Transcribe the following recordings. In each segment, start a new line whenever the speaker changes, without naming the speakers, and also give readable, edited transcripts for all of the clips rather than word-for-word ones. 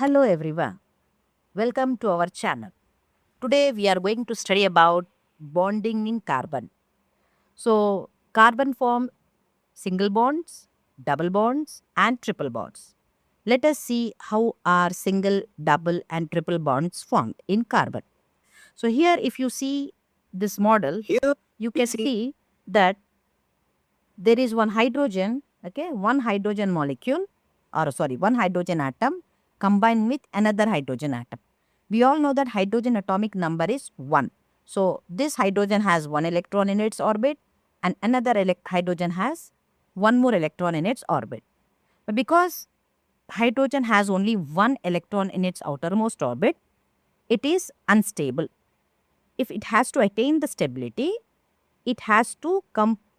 Hello everyone, welcome to our channel. Today we are going to study about bonding in carbon. So carbon form single bonds, double bonds and triple bonds. Let us see how are single, double and triple bonds formed in carbon. So here if you see this model, you can see that there is one hydrogen, one hydrogen molecule one hydrogen atom combined with another hydrogen atom. We all know that hydrogen atomic number is 1. So this hydrogen has one electron in its orbit and another hydrogen has one more electron in its orbit. But because hydrogen has only one electron in its outermost orbit, it is unstable. If it has to attain the stability, it has to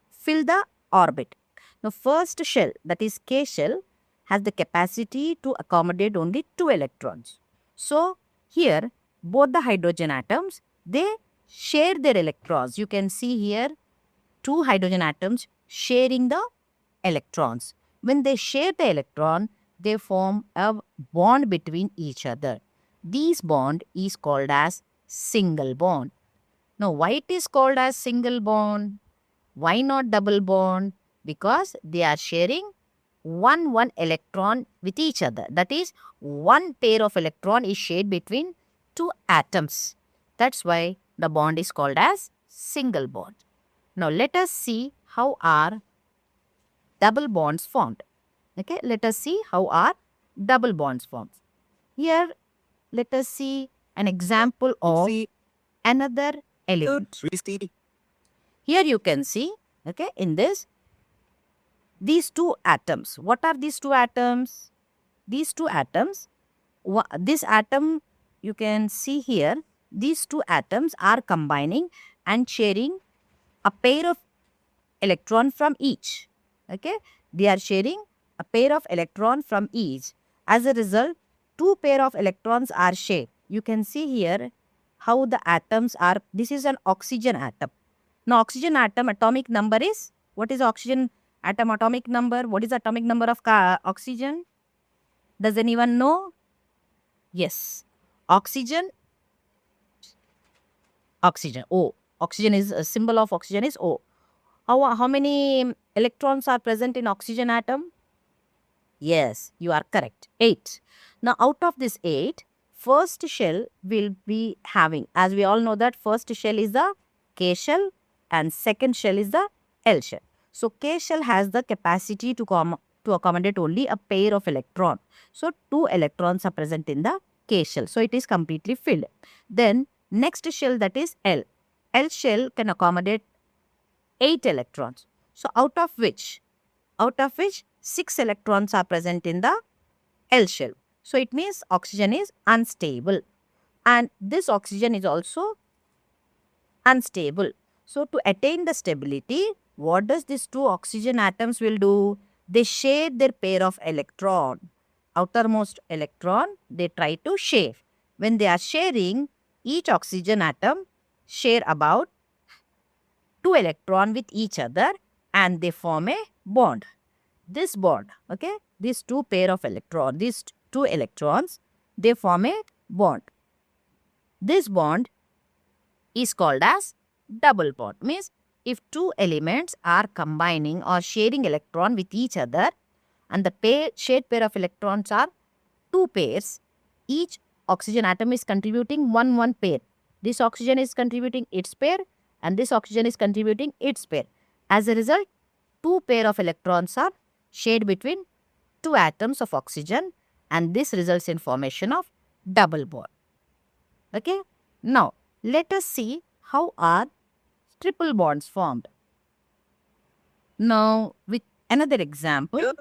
fill the orbit. Now, first shell, that is K shell, has the capacity to accommodate only 2 electrons. So, here, both the hydrogen atoms, they share their electrons. You can see here, 2 hydrogen atoms sharing the electrons. When they share the electron, they form a bond between each other. This bond is called as single bond. Now, why it is called as single bond? Why not double bond? Because they are sharing one electron with each other. That is, one pair of electron is shared between two atoms. That's why the bond is called as single bond. Now, let us see how are double bonds formed. Okay, let us see how are double bonds formed. Here, let us see an example of another element. Here you can see, in this, these two atoms. What are these two atoms? These two atoms, this atom you can see here, these two atoms are combining and sharing a pair of electron from each. Okay, they are sharing a pair of electron from each. As a result, two pair of electrons are shared. You can see here how the atoms are. This is an oxygen atom. Now, oxygen atom atomic number is, what is oxygen atom atomic number? What is the atomic number of oxygen? Does anyone know? Yes. Oxygen, O. Oxygen is a symbol of oxygen is O. How many electrons are present in oxygen atom? Yes, you are correct. 8. Now, out of this 8, first shell will be having, as we all know that first shell is the K shell and second shell is the L shell. So, K shell has the capacity to accommodate only a pair of electron. So, 2 electrons are present in the K shell. So, it is completely filled. Then, next shell, that is L. L shell can accommodate 8 electrons. So, out of which 6 electrons are present in the L shell. So, it means oxygen is unstable. And this oxygen is also unstable. So, to attain the stability, what does these two oxygen atoms will do? They share their pair of electron. Outermost electron, they try to share. When they are sharing, each oxygen atom share about 2 electron with each other and they form a bond. This bond, these two pair of electrons, these two electrons, they form a bond. This bond is called as double bond. Means if two elements are combining or sharing electron with each other and the shared pair of electrons are 2 pairs, each oxygen atom is contributing one pair. This oxygen is contributing its pair and this oxygen is contributing its pair. As a result, 2 pair of electrons are shared between 2 atoms of oxygen and this results in formation of double bond. Okay. Now, let us see how are triple bonds formed. Now, with another example,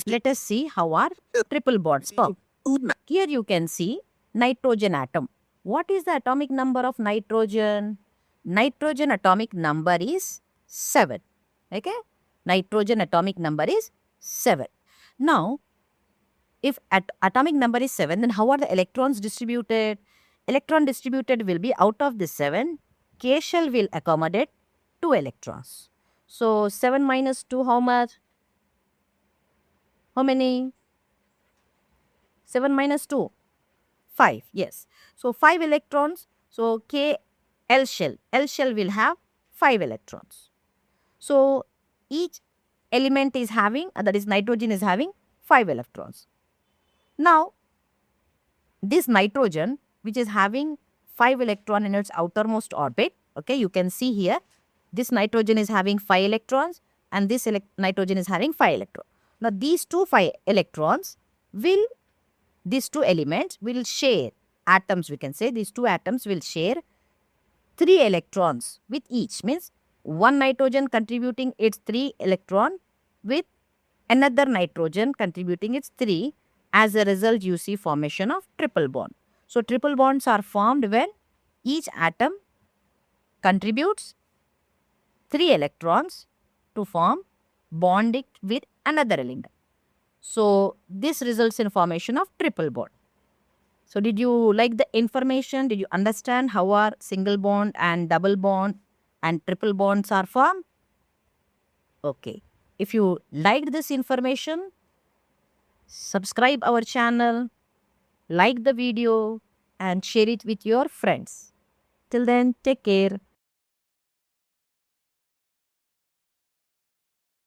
let us see how are triple bonds formed. Here you can see nitrogen atom. What is the atomic number of nitrogen? Nitrogen atomic number is 7. Okay. Nitrogen atomic number is 7. Now, if atomic number is 7, then how are the electrons distributed? Electron distributed will be out of the 7, K shell will accommodate 2 electrons. So, 7 minus 2, how much? How many? 7 minus 2. 5, yes. So 5 electrons. So K L shell. L shell will have 5 electrons. So each element is having, that is nitrogen is having 5 electrons. Now this nitrogen, which is having 5 electron in its outermost orbit, okay, you can see here, this nitrogen is having 5 electrons and this nitrogen is having 5 electrons. Now these 5 electrons will, these two elements will share, atoms we can say, these two atoms will share 3 electrons with each, means one nitrogen contributing its 3 electron with another nitrogen contributing its 3. As a result, you see formation of triple bond. So triple bonds are formed when each atom contributes 3 electrons to form bonding with another element. So this results in formation of triple bond. So did you like the information? Did you understand how our single bond and double bond and triple bonds are formed? Okay. If you liked this information, subscribe our channel, like the video and share it with your friends. Till then, take care.